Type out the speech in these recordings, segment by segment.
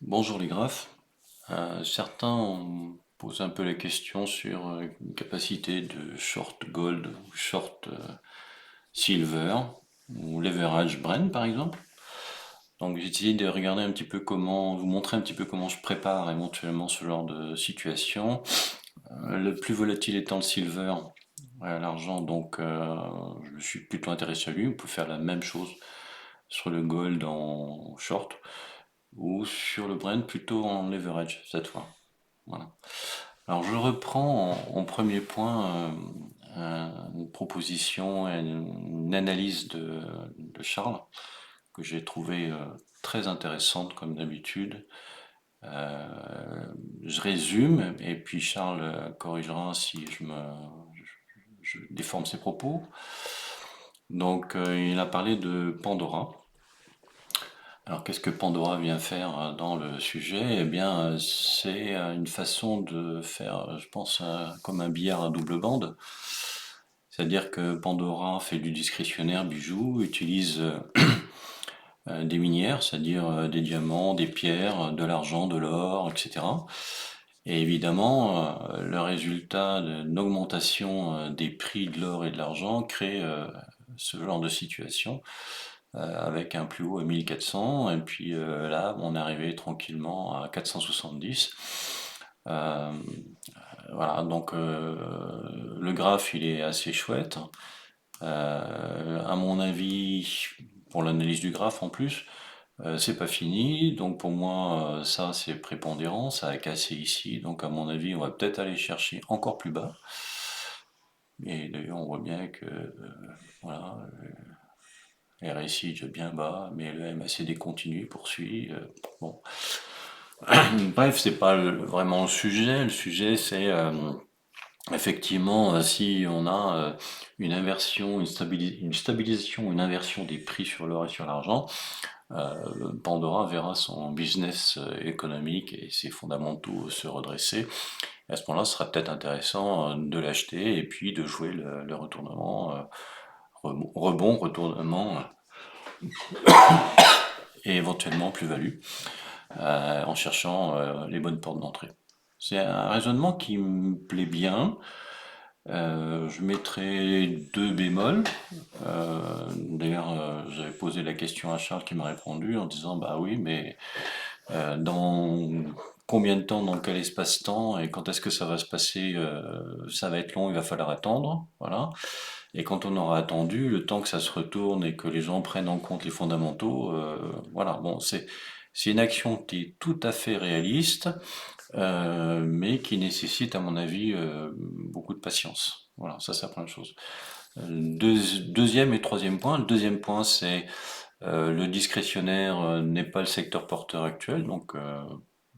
Bonjour les graphes. Certains ont posé un peu la question sur une capacité de short gold ou short silver ou leverage Brent par exemple. Donc j'ai essayé de regarder un petit peu comment, vous montrer un petit peu comment je prépare éventuellement ce genre de situation. Le plus volatile étant le silver, l'argent, donc je me suis plutôt intéressé à lui. On peut faire la même chose sur le gold en short ou sur le Brent plutôt en leverage cette fois. Voilà. Alors je reprends en premier point une proposition et une analyse de Charles que j'ai trouvé très intéressante comme d'habitude. Je résume et puis Charles corrigera si je déforme ses propos. Donc il a parlé de Pandora. Alors, qu'est-ce que Pandora vient faire dans le sujet? Eh bien, c'est une façon de faire, je pense, comme un billard à double bande. C'est-à-dire que Pandora fait du discrétionnaire bijou, utilise des minières, c'est-à-dire des diamants, des pierres, de l'argent, de l'or, etc. Et évidemment, le résultat d'une augmentation des prix de l'or et de l'argent crée ce genre de situation avec un plus haut à 1400 et puis là on est arrivé tranquillement à 470. Euh, voilà, donc le graphe il est assez chouette. À mon avis, pour l'analyse du graphe en plus, c'est pas fini, donc pour moi ça c'est prépondérant, ça a cassé ici, donc à mon avis on va peut-être aller chercher encore plus bas. Et d'ailleurs on voit bien que voilà, RSI est bien bas, mais le MACD continue, poursuit. Bon. Bref, c'est pas vraiment le sujet. Le sujet, c'est effectivement si on a une inversion, une stabilisation, une inversion des prix sur l'or et sur l'argent, Pandora verra son business économique et ses fondamentaux se redresser. Et à ce moment-là, ce sera peut-être intéressant de l'acheter et puis de jouer le retournement, rebond, retournement et éventuellement plus-value. En cherchant les bonnes portes d'entrée. C'est un raisonnement qui me plaît bien. Je mettrai deux bémols. D'ailleurs, j'avais posé la question à Charles qui m'a répondu en disant bah oui, mais dans combien de temps, dans quel espace-temps et quand est-ce que ça va se passer, ça va être long, il va falloir attendre. Voilà. Et quand on aura attendu, le temps que ça se retourne et que les gens prennent en compte les fondamentaux, voilà. Bon, c'est une action qui est tout à fait réaliste, mais qui nécessite, à mon avis, beaucoup de patience. Voilà, ça c'est la première chose. Deuxième et troisième point. Le deuxième point, c'est le discrétionnaire n'est pas le secteur porteur actuel, donc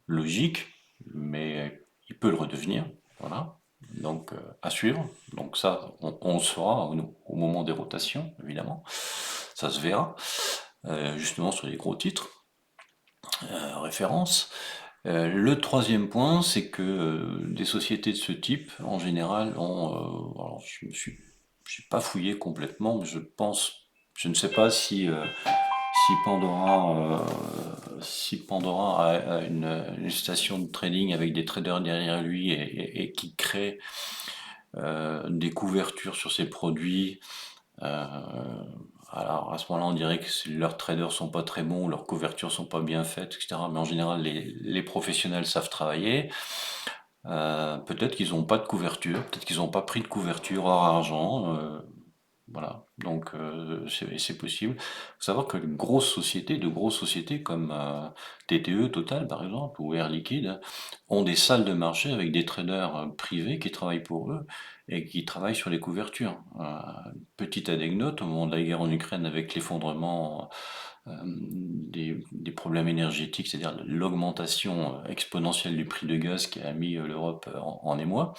logique, mais il peut le redevenir. Voilà. Donc à suivre. Donc ça, on le saura au moment des rotations, évidemment. Ça se verra, justement sur les gros titres, références. Le troisième point, c'est que des sociétés de ce type, en général, ont. Alors, je suis pas fouillé complètement, mais je pense, je ne sais pas si Pandora a une station de trading avec des traders derrière lui et qui crée des couvertures sur ses produits. euh, alors à ce moment-là, on dirait que leurs traders sont pas très bons, leurs couvertures sont pas bien faites, etc. Mais en général, les professionnels savent travailler. Peut-être qu'ils n'ont pas de couverture, peut-être qu'ils n'ont pas pris de couverture hors argent. Voilà, donc c'est possible. Il faut savoir que de grosses sociétés comme TTE, Total par exemple, ou Air Liquide, ont des salles de marché avec des traders privés qui travaillent pour eux et qui travaillent sur les couvertures. Petite anecdote, au moment de la guerre en Ukraine avec l'effondrement des problèmes énergétiques, c'est-à-dire l'augmentation exponentielle du prix de gaz qui a mis l'Europe en émoi,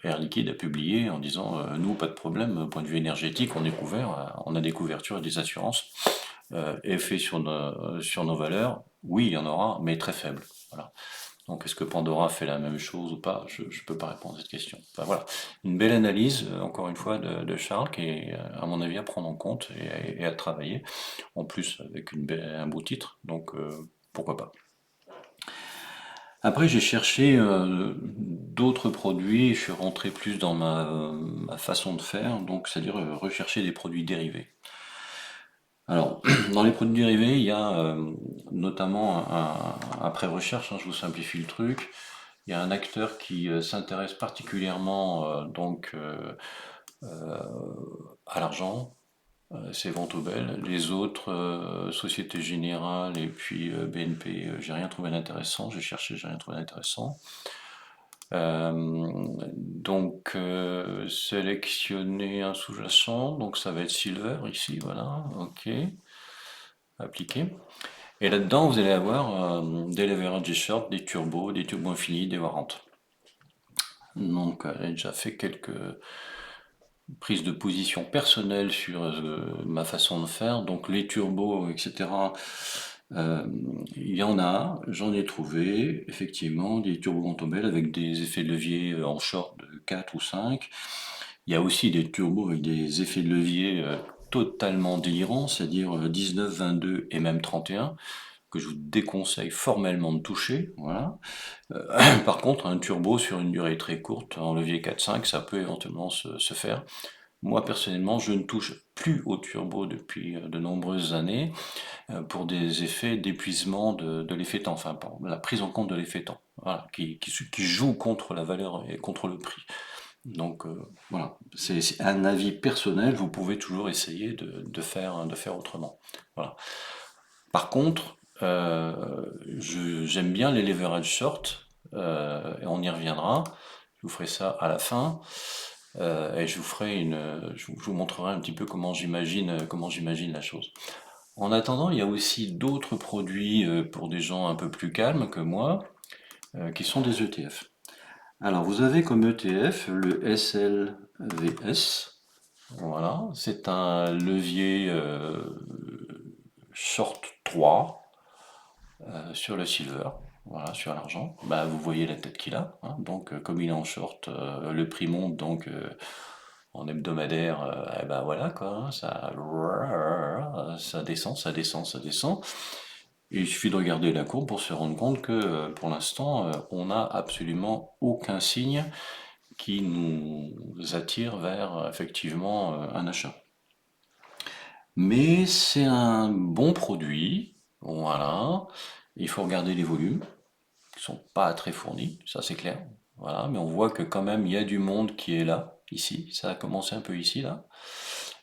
Air Liquide a publié en disant nous, pas de problème, point de vue énergétique, on est couvert, on a des couvertures et des assurances. Effet sur nos valeurs, oui, il y en aura, mais très faible. Voilà. Donc est-ce que Pandora fait la même chose ou pas? Je ne peux pas répondre à cette question. Enfin, voilà, une belle analyse, encore une fois, de Charles, qui est, à mon avis, à prendre en compte et à travailler, en plus avec un beau titre, donc pourquoi pas. Après, j'ai cherché d'autres produits, je suis rentré plus dans ma façon de faire, donc c'est-à-dire rechercher des produits dérivés. Alors, dans les produits dérivés, il y a notamment, après recherche, hein, je vous simplifie le truc, il y a un acteur qui s'intéresse particulièrement euh, à l'argent, c'est Vontobel. Les autres, Société Générale et puis BNP, j'ai rien trouvé d'intéressant. J'ai cherché, j'ai rien trouvé d'intéressant. Sélectionner un sous-jacent, donc ça va être Silver ici, voilà, ok, appliqué. Et là-dedans, vous allez avoir des leverage short, des turbos infinis, des warrants. Donc, j'ai déjà fait quelques prises de position personnelles sur ma façon de faire. Donc, les turbos, etc. euh, il y en a, j'en ai trouvé, effectivement, des turbos Montobel avec des effets de levier en short de 4 ou 5. Il y a aussi des turbos avec des effets de levier totalement délirants, c'est-à-dire 19, 22 et même 31, que je vous déconseille formellement de toucher. Voilà. Par contre, un turbo sur une durée très courte, en levier 4-5, ça peut éventuellement se faire. Moi, personnellement, je ne touche plus au turbo depuis de nombreuses années pour des effets d'épuisement de l'effet temps, enfin, la prise en compte de l'effet temps, voilà, qui joue contre la valeur et contre le prix. Donc voilà, c'est un avis personnel, vous pouvez toujours essayer de faire autrement. Voilà. Par contre, j'aime bien les leverage short, et on y reviendra. Je vous ferai ça à la fin, et je vous montrerai un petit peu comment j'imagine la chose. En attendant, il y a aussi d'autres produits pour des gens un peu plus calmes que moi, qui sont des ETF. Alors, vous avez comme ETF le SLVS. Voilà, c'est un levier short 3 sur le silver, voilà, sur l'argent. Bah, vous voyez la tête qu'il a, hein. Donc, comme il est en short, le prix monte, donc en hebdomadaire, eh ben voilà quoi, hein, ça descend, ça descend, ça descend. Et il suffit de regarder la courbe pour se rendre compte que pour l'instant, on n'a absolument aucun signe qui nous attire vers effectivement un achat. Mais c'est un bon produit, voilà. Il faut regarder les volumes, qui sont pas très fournis, ça c'est clair. Voilà, mais on voit que quand même il y a du monde qui est là, ici. Ça a commencé un peu ici, là.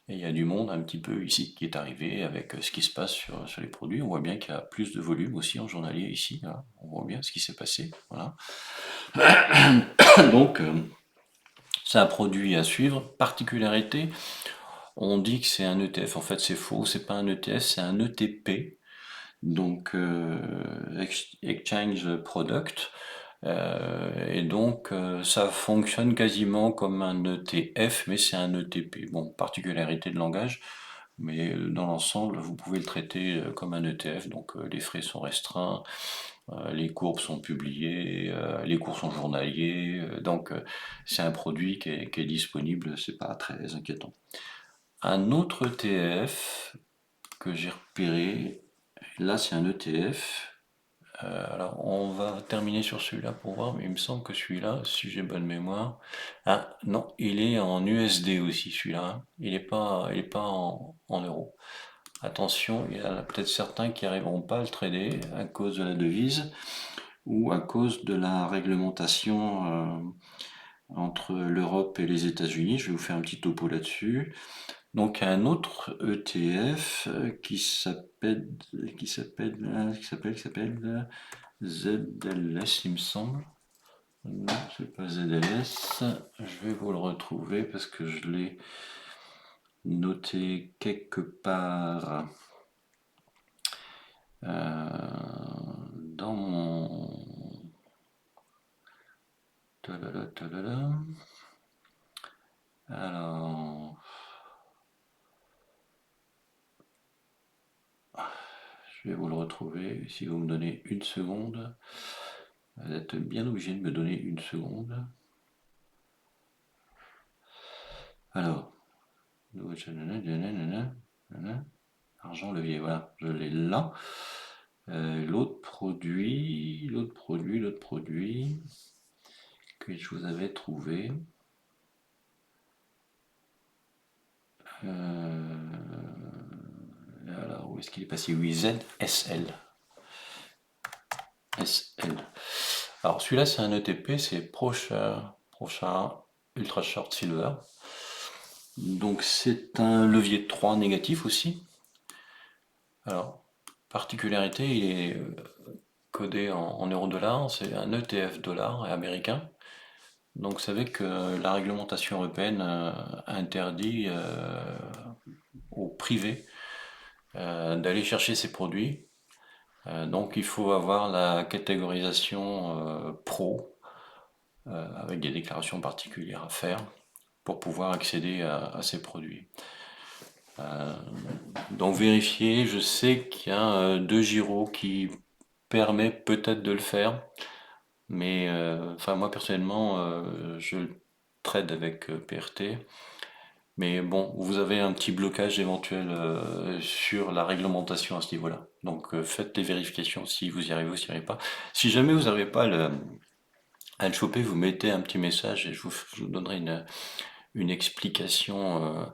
Et il y a du monde un petit peu ici qui est arrivé avec ce qui se passe sur les produits. On voit bien qu'il y a plus de volume aussi en journalier ici, là. On voit bien ce qui s'est passé. Voilà. Donc, c'est un produit à suivre. Particularité, on dit que c'est un ETF. En fait, c'est faux. C'est pas un ETF, c'est un ETP. Donc, Exchange Product. Et donc, ça fonctionne quasiment comme un ETF, mais c'est un ETP. Bon, particularité de langage, mais dans l'ensemble, vous pouvez le traiter comme un ETF. Donc, les frais sont restreints, les courbes sont publiées, les cours sont journaliers. Donc, c'est un produit qui est disponible, c'est pas très inquiétant. Un autre ETF que j'ai repéré, là c'est un ETF. Alors on va terminer sur celui-là pour voir, mais il me semble que celui-là, si j'ai bonne mémoire. Ah non, il est en USD aussi celui-là, hein. Il est pas en euros. Attention, il y en a peut-être certains qui n'arriveront pas à le trader à cause de la devise ou à cause de la réglementation entre l'Europe et les États-Unis. Je vais vous faire un petit topo là-dessus. Donc un autre ETF qui s'appelle ZLS, il me semble. Non, c'est pas ZLS. Je vais vous le retrouver parce que je l'ai noté quelque part dans mon. Tadada, tadada. Alors, je vais vous le retrouver si vous me donnez une seconde. Vous êtes bien obligé de me donner une seconde. Alors, argent levier, voilà, je l'ai là. L'autre produit que je vous avais trouvé. Alors, où est-ce qu'il est passé? Oui, ZSL. SL. Alors, celui-là, c'est un ETP, c'est Procha Ultra Short Silver. Donc, c'est un levier 3 négatif aussi. Alors, particularité, il est codé en euro-dollar, c'est un ETF dollar américain. Donc, vous savez que la réglementation européenne interdit aux privés d'aller chercher ces produits. Donc, il faut avoir la catégorisation pro avec des déclarations particulières à faire pour pouvoir accéder à ces produits. Donc, vérifier, je sais qu'il y a deux gyros qui permet peut-être de le faire. Mais enfin moi personnellement, je trade avec PRT. Mais bon, vous avez un petit blocage éventuel sur la réglementation à ce niveau-là. Donc faites les vérifications si vous y arrivez ou si vous n'y arrivez pas. Si jamais vous n'arrivez pas à le choper, vous mettez un petit message et je vous donnerai une explication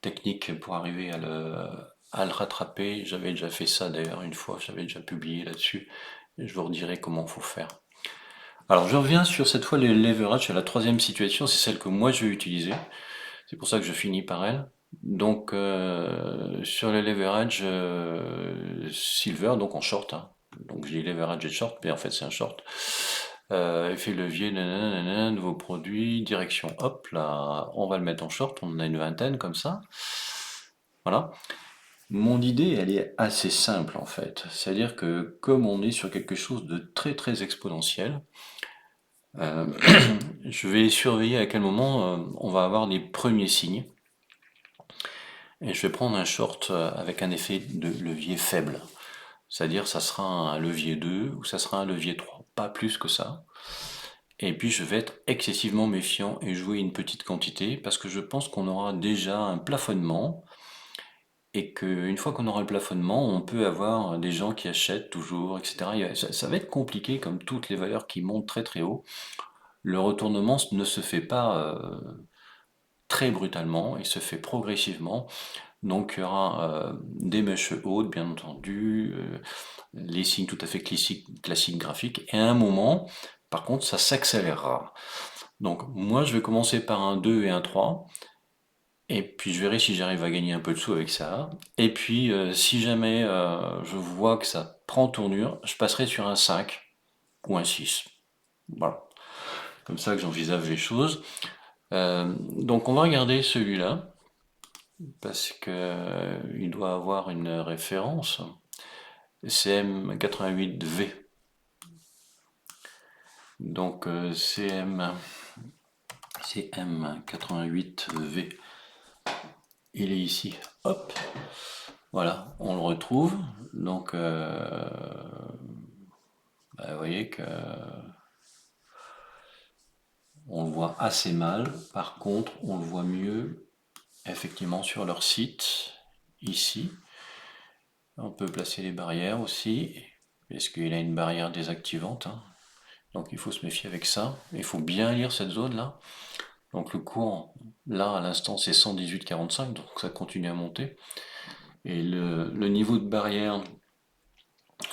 technique pour arriver à le rattraper. J'avais déjà fait ça d'ailleurs une fois, j'avais déjà publié là-dessus. Et je vous redirai comment il faut faire. Alors je reviens sur cette fois les leverage, la troisième situation, c'est celle que moi je vais utiliser. C'est pour ça que je finis par elle. Donc sur les leverage silver, donc en short, hein. Donc j'ai leverage et short, mais en fait c'est un short. Effet levier, nanana, nouveau produit, direction, hop, là, on va le mettre en short, on en a une vingtaine comme ça. Voilà. Mon idée, elle est assez simple en fait. C'est-à-dire que comme on est sur quelque chose de très très exponentiel, euh, je vais surveiller à quel moment on va avoir les premiers signes. Et je vais prendre un short avec un effet de levier faible. C'est-à-dire ça sera un levier 2 ou ça sera un levier 3. Pas plus que ça. Et puis je vais être excessivement méfiant et jouer une petite quantité parce que je pense qu'on aura déjà un plafonnement et qu'une fois qu'on aura le plafonnement, on peut avoir des gens qui achètent toujours, etc. Ça va être compliqué comme toutes les valeurs qui montent très très haut. Le retournement ne se fait pas très brutalement, il se fait progressivement. Donc il y aura des mèches hautes, bien entendu, les signes tout à fait classiques graphiques, et à un moment, par contre, ça s'accélérera. Donc moi, je vais commencer par un 2 et un 3, et puis je verrai si j'arrive à gagner un peu de sous avec ça. Et puis si jamais je vois que ça prend tournure, je passerai sur un 5 ou un 6. Voilà, comme ça que j'envisage les choses. Donc on va regarder celui-là, parce que il doit avoir une référence. CM88V. Donc CM88V. Il est ici. Hop. Voilà, on le retrouve. Donc vous voyez que on le voit assez mal. Par contre, on le voit mieux effectivement sur leur site, ici. On peut placer les barrières aussi, parce qu'il a une barrière désactivante, hein. Donc il faut se méfier avec ça. Il faut bien lire cette zone-là. Donc le cours, là à l'instant c'est 118,45, donc ça continue à monter. Et le niveau de barrière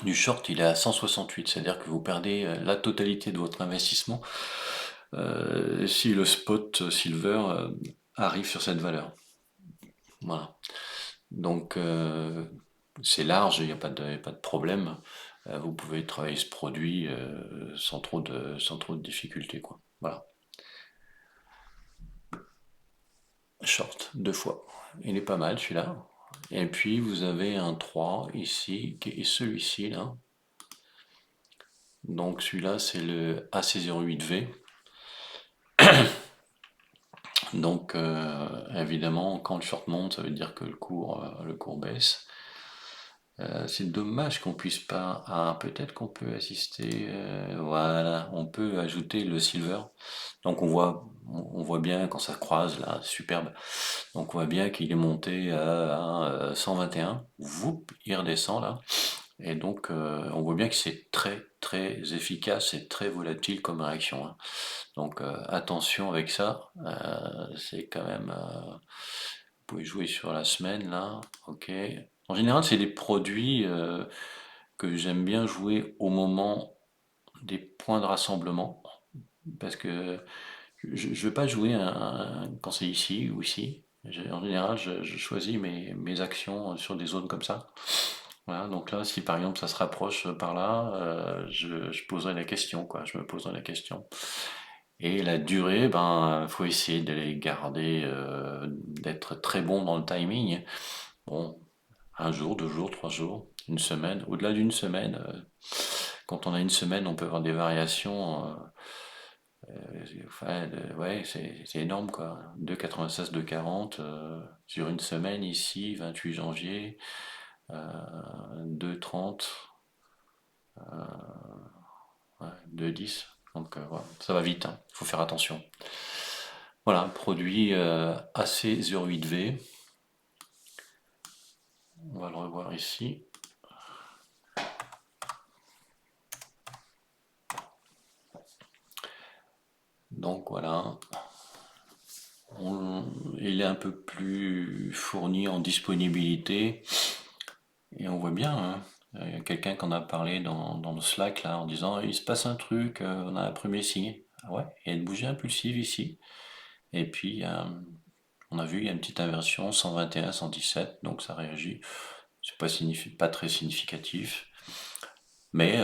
du short il est à 168, c'est-à-dire que vous perdez la totalité de votre investissement si le spot silver arrive sur cette valeur. Voilà. Donc c'est large, il n'y a pas de problème. Vous pouvez travailler ce produit sans trop de difficultés, quoi. Voilà. Short, deux fois. Il est pas mal celui-là. Et puis vous avez un 3 ici, qui est celui-ci là. Donc celui-là c'est le AC08V. Donc évidemment quand le short monte, ça veut dire que le cours baisse. C'est dommage qu'on puisse pas. Ah, peut-être qu'on peut assister. Voilà, on peut ajouter le silver. Donc on voit bien quand ça croise là, superbe. Donc on voit bien qu'il est monté à 121. Voup, il redescend là. Et donc on voit bien que c'est très très efficace et très volatile comme réaction, hein. Donc attention avec ça. C'est quand même. Vous pouvez jouer sur la semaine là. Ok. En général, c'est des produits que j'aime bien jouer au moment des points de rassemblement. Parce que je ne veux pas jouer quand c'est ici ou ici. En général, je choisis mes actions sur des zones comme ça. Voilà, donc là, si par exemple ça se rapproche par là, je poserai la question, quoi. Je me poserai la question. Et la durée, ben, faut essayer de les garder, d'être très bon dans le timing. Bon, un jour, 2 jours, 3 jours, une semaine. Au-delà d'une semaine, quand on a une semaine, on peut avoir des variations. Enfin, ouais, c'est énorme quoi. 2,96, 2,40 sur une semaine ici, 28 janvier, 2,30, ouais, 2,10. Donc voilà, ça va vite, hein. Il faut faire attention. Voilà, produit AC08V. On va le revoir ici. Donc voilà, il est un peu plus fourni en disponibilité et on voit bien, hein. Il y a quelqu'un qui en a parlé dans le Slack là en disant il se passe un truc, on a un premier signe. Ah ouais, il y a une bougie impulsive ici. Et puis on a vu, il y a une petite inversion 121, 117, donc ça réagit. C'est pas très significatif. Mais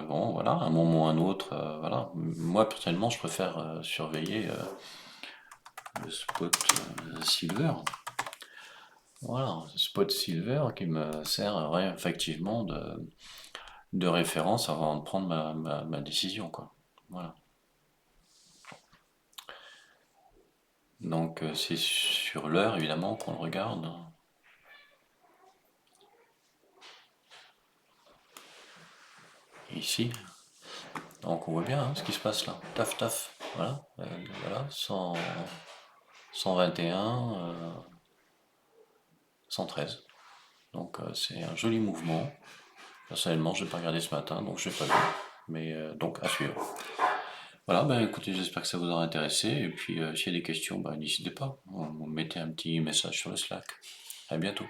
bon, voilà, à un moment ou à un autre, voilà. Moi personnellement, je préfère surveiller le spot silver. Voilà, spot silver qui me sert effectivement de référence avant de prendre ma décision, quoi. Voilà. Donc c'est sur l'heure évidemment qu'on le regarde. Ici. Donc on voit bien hein, ce qui se passe là. Taf taf. Voilà. Voilà. 100, 121, 113. Donc c'est un joli mouvement. Personnellement, je n'ai pas regardé ce matin, donc je n'ai pas vu. Mais donc à suivre. Voilà, ben écoutez, j'espère que ça vous aura intéressé. Et puis s'il y a des questions, ben, n'hésitez pas. Vous mettez un petit message sur le Slack. À bientôt.